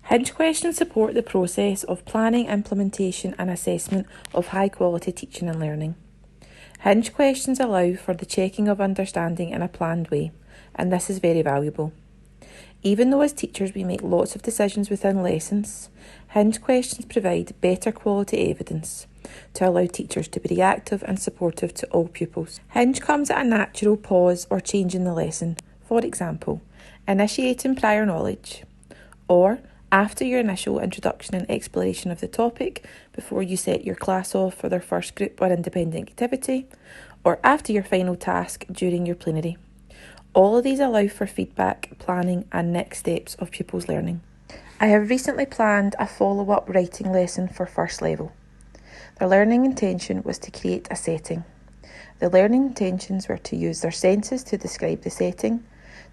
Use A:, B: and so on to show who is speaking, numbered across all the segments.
A: Hinge questions support the process of planning, implementation and assessment of high quality teaching and learning. Hinge questions allow for the checking of understanding in a planned way, and this is very valuable. Even though as teachers we make lots of decisions within lessons, Hinge questions provide better quality evidence to allow teachers to be reactive and supportive to all pupils. Hinge comes at a natural pause or change in the lesson, for example, initiating prior knowledge, or after your initial introduction and exploration of the topic before you set your class off for their first group or independent activity, or after your final task during your plenary. All of these allow for feedback, planning and next steps of pupils' learning. I have recently planned a follow-up writing lesson for first level. The learning intention was to create a setting. The learning intentions were to use their senses to describe the setting,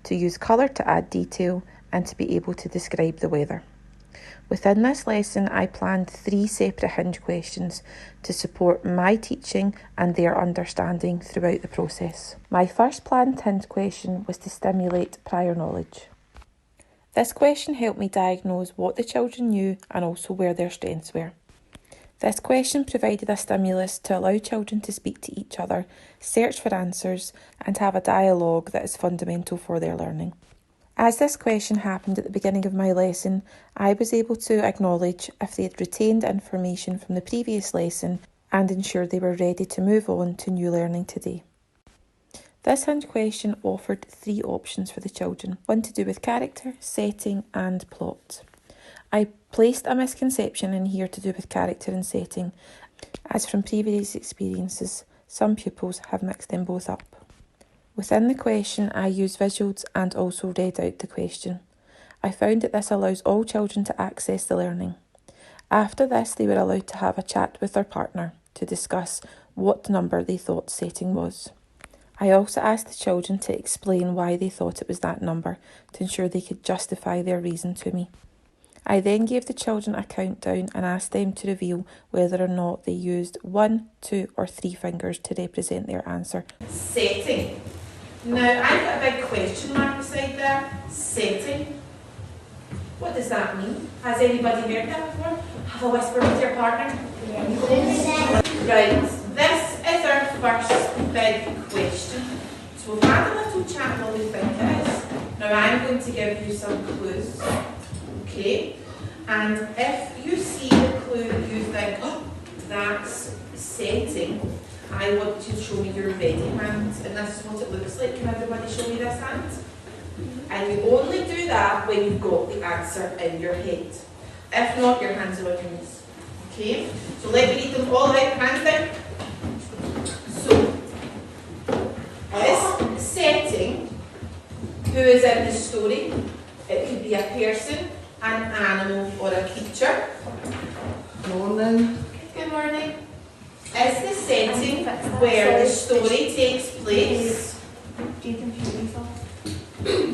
A: to use colour to add detail, and to be able to describe the weather. Within this lesson, I planned 3 separate Hinge questions to support my teaching and their understanding throughout the process. My first planned Hinge question was to stimulate prior knowledge. This question helped me diagnose what the children knew and also where their strengths were. This question provided a stimulus to allow children to speak to each other, search for answers, and have a dialogue that is fundamental for their learning. As this question happened at the beginning of my lesson, I was able to acknowledge if they had retained information from the previous lesson and ensure they were ready to move on to new learning today. This Hinge question offered 3 options for the children, one to do with character, setting and plot. I placed a misconception in here to do with character and setting, as from previous experiences, some pupils have mixed them both up. Within the question, I used visuals and also read out the question. I found that this allows all children to access the learning. After this, they were allowed to have a chat with their partner to discuss what number they thought setting was. I also asked the children to explain why they thought it was that number to ensure they could justify their reason to me. I then gave the children a countdown and asked them to reveal whether or not they used 1, 2 or 3 fingers to represent their answer.
B: Setting. Now, I've got a big question mark beside there. Setting. What does that mean? Has anybody heard that before? Have a whisper with your partner? Yes. Right, this is our first big question. So we've had a little chat what we think it is. Now I'm going to give you some clues. Okay? And if you see the clue that you think, oh, that's setting, I want you to show me your ready hand, and this is what it looks like. Can everybody show me this hand? And you only do that when you've got the answer in your head. If not, your hands are on your knees. Okay? So let me read them all out, hands down. So, is setting who is in the story? It could be a person, an animal, or a creature.
C: Morning.
B: Good morning. Is the setting where the story takes place?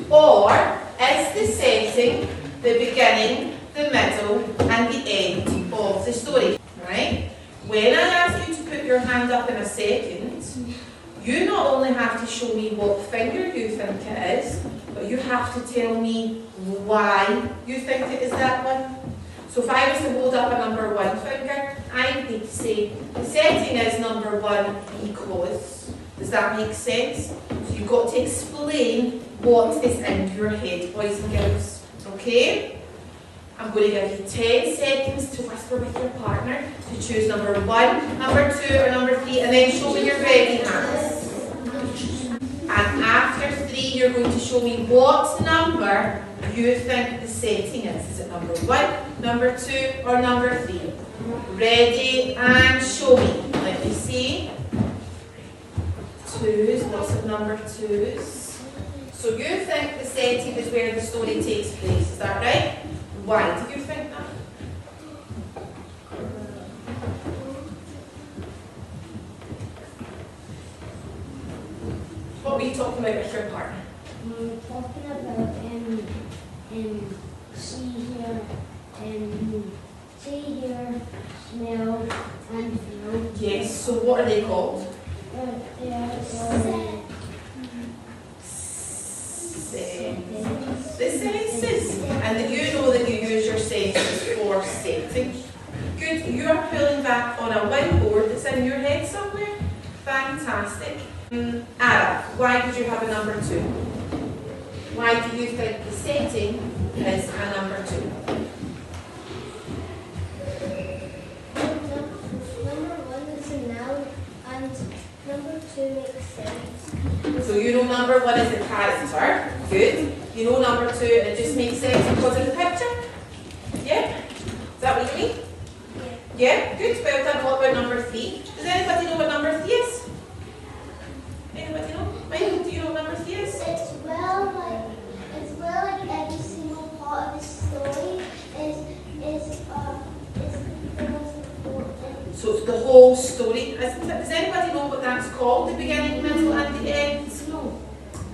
B: Or is the setting the beginning, the middle and the end of the story? Right? When I ask you to put your hand up in a second, you not only have to show me what finger you think it is, but you have to tell me why you think it is that one. So if I was to hold up a number 1 finger, I need to say the setting is number 1 because. Does that make sense? So you've got to explain what is in your head, boys and girls. Okay? I'm going to give you 10 seconds to whisper with your partner to choose number 1, number 2 or number 3 and then show me your ready hands. And after 3 you're going to show me what number you think the setting is. Is it number 1, number 2 or number 3? Ready and show me. Let me see. 2s, lots of number 2s. So you think the setting is where the story takes place, is that right? Why do you think that? What were you talking about with your partner?
D: We're talking about see, hear, smell, and feel.
B: Yes, so what are they called? The senses. And that you know that you use your senses setting. Good, you are pulling back on a whiteboard that's in your head somewhere. Fantastic. Ara, why did you have a number 2? Why do you think the setting is a number 2?
D: Number 1 is a noun and number 2 makes sense.
B: So you know number 1 is a character. Good. You know number 2, it just makes sense because of the picture? Yeah? Is that what you mean? Yeah? Good. Well done. What about number 3? Does anybody know what number 3 is? Anybody know? Michael, do you know what number 3 is?
D: It's well like every single part of the story is the most important.
B: So it's the whole story, isn't it? Does anybody know what that's called? The beginning, middle and the end? No.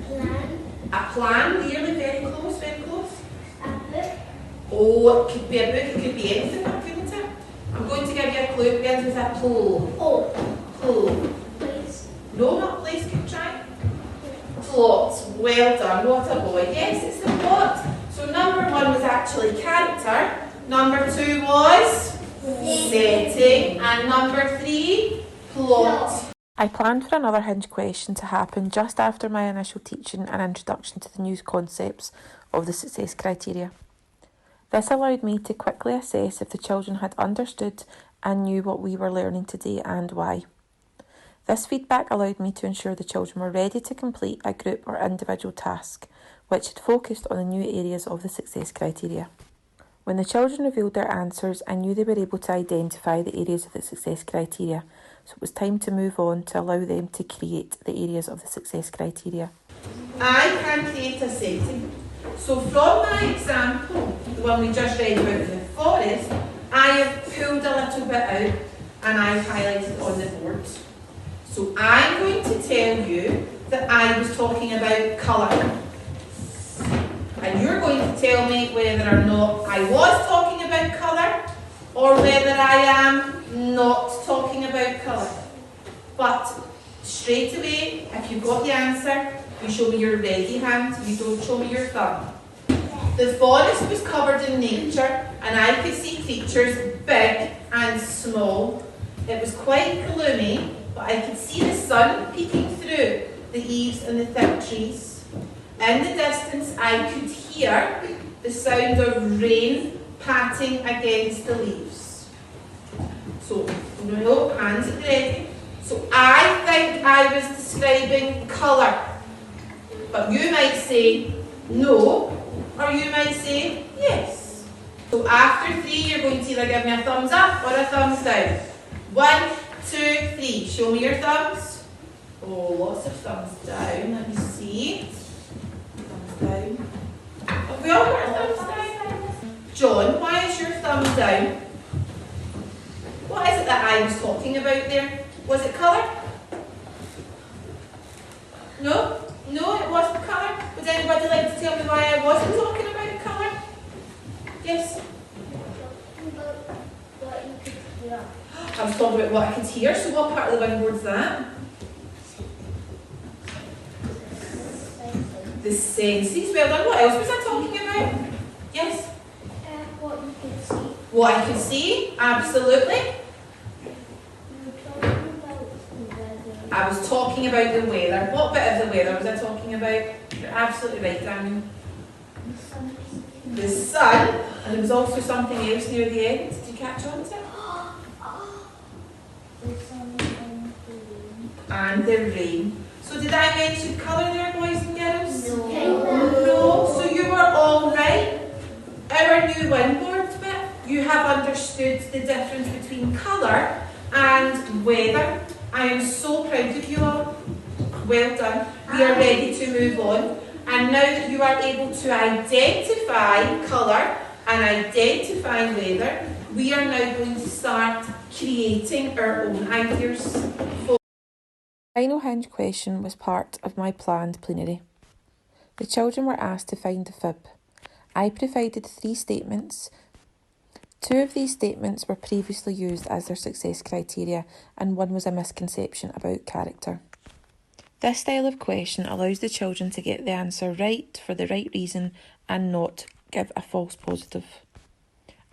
D: Plan,
B: A plan, nearly, very close, very close.
D: a book,
B: Oh, it could be a book, it could be anything, couldn't it? I'm going to give you a clue. It begins with a pl.
D: oh,
B: Place. No, not place, good try. Plot. Well done, what a boy. Yes, it's the plot. So number 1 was actually character. Number 2 was setting. And number 3, plot.
A: I planned for another Hinge question to happen just after my initial teaching and introduction to the new concepts of the success criteria. This allowed me to quickly assess if the children had understood and knew what we were learning today and why. This feedback allowed me to ensure the children were ready to complete a group or individual task, which had focused on the new areas of the success criteria. When the children revealed their answers, I knew they were able to identify the areas of the success criteria, so it was time to move on to allow them to create the areas of the success criteria.
B: I can create a setting. So from my example, the one we just read about in the forest, I have pulled a little bit out and I've highlighted it on the board. So I'm going to tell you that I was talking about colour. And you're going to tell me whether or not I was talking about colour or whether I am not talking about colour. But straight away, if you've got the answer, you show me your ready hand, you don't show me your thumb. The forest was covered in nature and I could see creatures big and small. It was quite gloomy, but I could see the sun peeking through the eaves and the thick trees. In the distance, I could hear the sound of rain patting against the leaves. So, no, hands at the ready. So I think I was describing colour. But you might say no, or you might say yes. So after 3, you're going to either give me a thumbs up or a thumbs down. 1, 2, 3. Show me your thumbs. Oh, lots of thumbs down. Let me see. Thumbs down. Have we all got our thumbs down? John, why is your thumb down? What is it that I was talking about there? Was it colour? No? No, it wasn't colour. Would anybody like to tell me why I wasn't talking about colour? Yes?
D: what you could hear.
B: I was talking about what I could hear, so what part of the whiteboard's that? The senses. Well done. What else was I talking about? Yes?
D: What you could see.
B: What I could see? Absolutely.
D: You were talking about the weather.
B: I was talking about the weather. What bit of the weather was I talking about? You're absolutely right, Daniel.
D: The sun.
B: The sun, and there was also something else near the end. Did you catch on to it?
D: The sun and the rain.
B: And the rain. So did I mention colour there, boys and girls?
D: No.
B: No. So you were all right. Our new whiteboard bit, you have understood the difference between colour and weather. I am so proud of you all. Well done. We are ready to move on. And now that you are able to identify colour and identify weather, we are now going to start creating our own ideas.
A: The final Hinge question was part of my planned plenary. The children were asked to find a fib. I provided 3 statements. 2 of these statements were previously used as their success criteria, and 1 was a misconception about character. This style of question allows the children to get the answer right for the right reason and not give a false positive.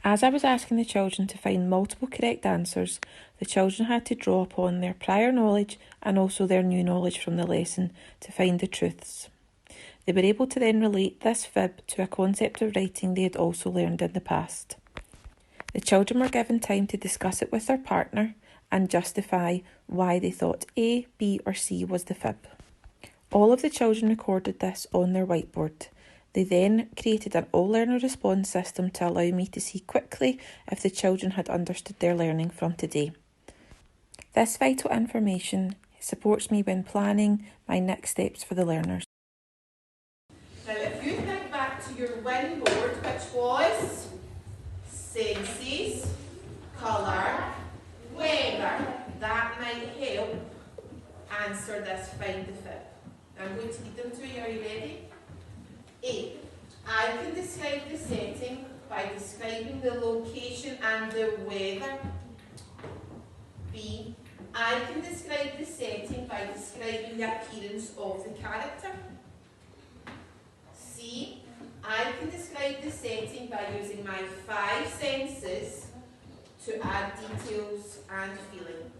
A: As I was asking the children to find multiple correct answers, the children had to draw upon their prior knowledge and also their new knowledge from the lesson to find the truths. They were able to then relate this fib to a concept of writing they had also learned in the past. The children were given time to discuss it with their partner and justify why they thought A, B or C was the fib. All of the children recorded this on their whiteboard. They then created an all-learner response system to allow me to see quickly if the children had understood their learning from today. This vital information supports me when planning my next steps for the learners.
B: Now if you think back to your win board, which was senses, colour, weather, that might help answer this find the fib. I'm going to read them to you. Are you ready? A. I can describe the setting by describing the location and the weather. B. I can describe the setting by describing the appearance of the character. C. I can describe the setting by using my 5 senses to add details and feeling.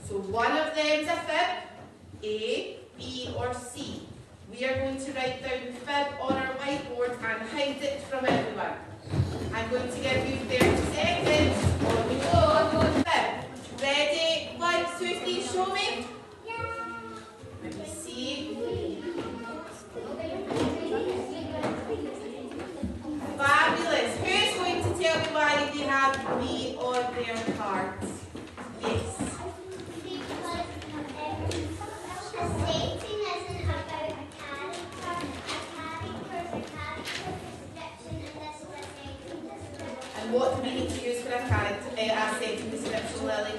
B: So one of them is a fib, A, B or C. We are going to write down the fib on our whiteboard and hide it from everyone. I'm going to give you 30 seconds. On we go. Fib. Ready? 1, 2, 3, show me. Let me see. Fabulous. Who's going to tell me why they have B on their cards? Yes. And what do we need to use for a character, a setting description, Lily?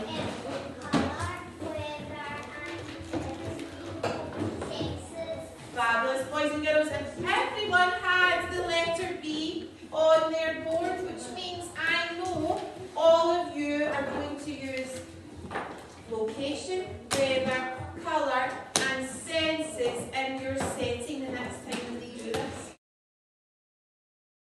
B: Fabulous, boys and girls. And everyone had the letter B.